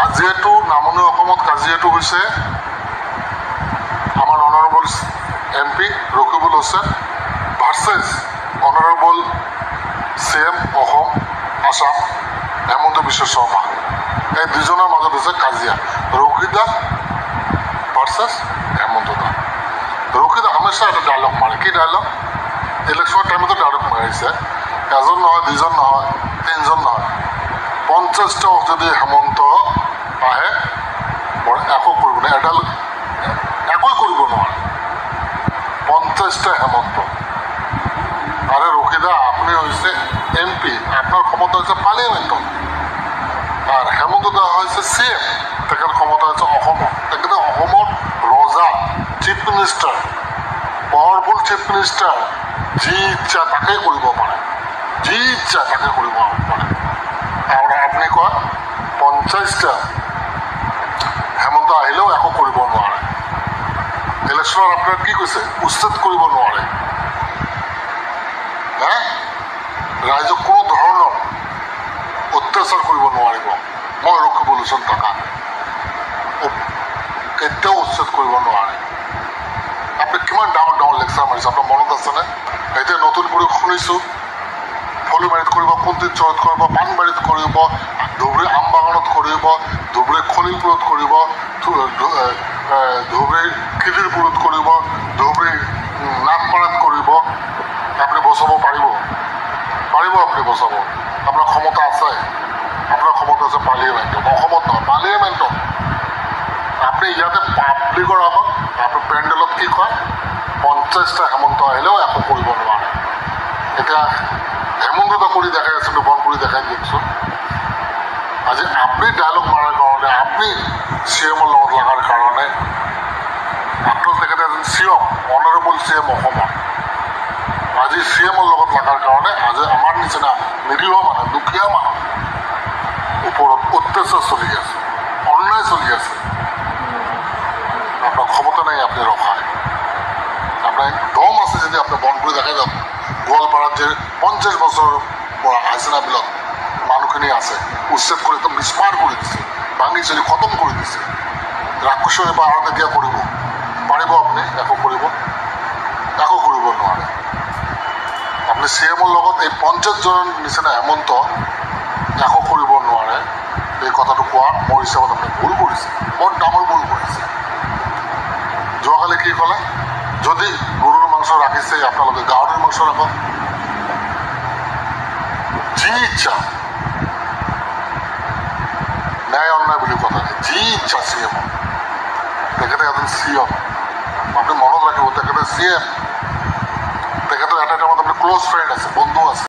কাজিয়াটো নামনি অসমত কাজিয়াটো হৈছে আমাৰ honourable MP Rakibul Hussain versus honourable CM Asom Assam Himanta Biswa Sarma. এই দুজনৰ মাজত হৈছে কাজিয়া। ৰকিদা ভাৰ্চেছ হেমন্ত দা। ৰকিদা হামেশা এটা ডায়লগ মাৰে। কি ডায়লগ? ইলেকশ্যনৰ টাইমতো ডায়লগ মাৰিছে। এজন নহয়, দুজন নহয়, তিনিজন নহয়, 50টা যদি হেমন্ত আহে মই একো কৰিব নোৱাৰে। এডাল একোৱে কৰিব নোৱাৰে। 50টা হেমন্ত। আরে রকিদা, আপনি হয়েছে MP, আপনার ক্ষমতা হচ্ছে পার্লিয়ামেন্টত। আর হেমন্ত দা হয়েছে CM, তেখেত ক্ষমতা হচ্ছে অসমত। তেখেতে অসমৰ ৰজা, chief minister, powerful chief minister, যি ইচ্ছা তাকে কৰিব পাৰে, যি ইচ্ছা তাকে কৰিব পাৰে। আৰু আপুনি কয় 50টা হেমন্ত আহিলেও একো কৰিব নোৱাৰে। ইলেকশ্যনত আপোনাৰ কি কৈছে? উচ্ছেদ কৰিব নোৱাৰে। ৰাইজক কোনো ধৰণৰ অত্যাচাৰ কৰিব নোৱাৰিব। মই ৰকিবুল হুছেইন থকা কেতিয়াও উচ্ছেদ কৰিব নোৱাৰে। আপুনি কিমান ডাঙৰ ডাঙৰ লেকচাৰ মাৰিছে আপোনাৰ মনত আছেনে? এতিয়া নতুন কৰি শুনিছোঁ ফলিমাৰীত কৰিব, কুন্তিচৰত কৰিব, পাণবাৰীত কৰিব, ধুবুৰী আমবাগানত কৰিব, ধুবুৰী খলিলপুৰত কৰিব, ধুবুৰী খিদিৰপুৰত কৰিব, ধুবুৰী নাগপাৰাত কৰিব। আপুনি বচাব পাৰিব? পাৰিব আপুনি বচাব? আপোনাৰ ক্ষমতা আছে। আপোনাৰ ক্ষমতা আছে পাৰ্লিয়ামেণ্টত, অসমত নহয়, পাৰ্লিয়ামেণ্টত। আপুনি ইয়াতে পাব্লিকৰ আগত আপুনি পেণ্ডেলত কি কয়? 50টা হেমন্ত আহিলেও একো কৰিব নোৱাৰে। এতিয়া হেমন্ত দা কৰি দেখাই আছে, বন্ধ কৰি দেখাই দিয়কচোন। আজি আপুনি ডায়লগ মাৰাৰ কাৰণে, আপুনি CM ৰ লগত লগাৰ কাৰণে, আপোনাৰ তেখেতে এজন CM, অনাৰেবল CM অসমৰ। আজি CM ৰ লগত লগাৰ কাৰণে আজি আমাৰ নিচিনা নিৰীহ মানুহ, দুখীয়া মানুহ ওপৰত অত্যাচাৰ চলি আছে, অন্যায় চলি আছে। আপোনাৰ ক্ষমতা নাই আপুনি ৰখায়। আপোনাৰ দম আছে যদি আপুনি বন্ধ কৰি দেখাই যাওক। গোৱালপাৰাত যে 50 বছৰৰ পৰা হাজিৰা বিলত মানুহখিনি আছে, উচ্ছেদ কৰি একদম মিছমাৰ কৰি দিছে, ভাঙি চলি খতম কৰি দিছে। ৰাক্ষসৰ পৰা আৰু কেতিয়া কৰিব পাৰিব? আপুনি একো কৰিব? একো কৰিব নোৱাৰে। আপুনি CM ৰ লগত এই 50জনৰ নিচিনা হেমন্ত একো কৰিব নোৱাৰে, এই কথাটো কোৱা মোৰ হিচাপত আপুনি ভুল কৰিছে, বৰ ডাঙৰ ভুল কৰিছে। যোৱাকালি কি ক'লে? যদি গৰুৰ মাংস ৰাখিছে আপোনালোকে গাহৰিৰ মাংস ৰাখক, যি ইচ্ছা, ন্যায় অন্যায় বুলি কথা নাই, যি ইচ্ছা CM। তেখেতে এজন CM, আপুনি মনত ৰাখিব, তেখেতে CM। তেখেতৰ এটা টাইমত আপুনি ক্ল'জ ফ্ৰেণ্ড আছে, বন্ধু আছে।